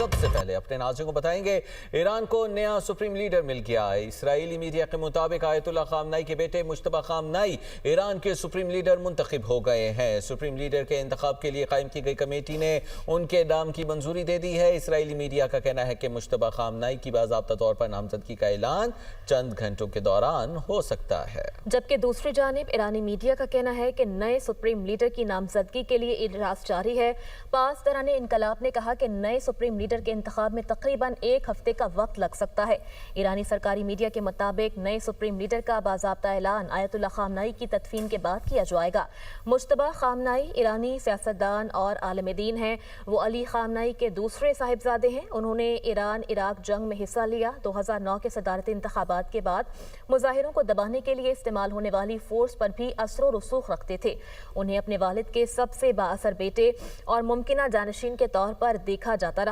सबसे पहले अपने नाज़रीन को बताएंगे ईरान को नया सुप्रीम लीडर मिल गया है। इसराइली मीडिया के मुताबिक आयतुल्लाह खामनाई के बेटे मुश्तबा खामनाई ईरान के सुप्रीम लीडर मुंतखब हो गए हैं। सुप्रीम लीडर के इंतखाब के लिए कायम की गई कमेटी ने उनके नाम की मंजूरी दे दी है। इसराइली मीडिया का कहना है कि मुश्तबा खामनाई की बाज़ाब्ता तौर पर नामजदगी का ऐलान चंद घंटों के दौरान हो सकता है, जबकि दूसरी जानिब ईरानी मीडिया का कहना है कि नए सुप्रीम लीडर की नामजदगी के लिए इजलास जारी है। पासदारान इनकलाब ने कहा कि नए सुप्रीम लीडर के इंतखाब में तकरीबन एक हफ्ते का वक्त लग सकता है। ईरानी सरकारी मीडिया के मुताबिक नए सुप्रीम लीडर का बाज़ाब्ता ऐलान आयतुल्लाह खामनाई की तदफीन के बाद किया जाएगा। मुश्तबा खामनाई ईरानी सियासतदान और आलिम दीन हैं। वो अली खामनाई के दूसरे साहिबजादे हैं। उन्होंने ईरान इराक जंग में हिस्सा लिया। 2009 के सदारती इंतखाबात के बाद मुजाहिरों को दबाने के लिए इस्तेमाल होने वाली फोर्स पर भी असर और रसूख रखते थे। उन्हें अपने वालिद के सबसे बाअसर बेटे और मुमकिना जानशीन के तौर पर देखा जाता रहा।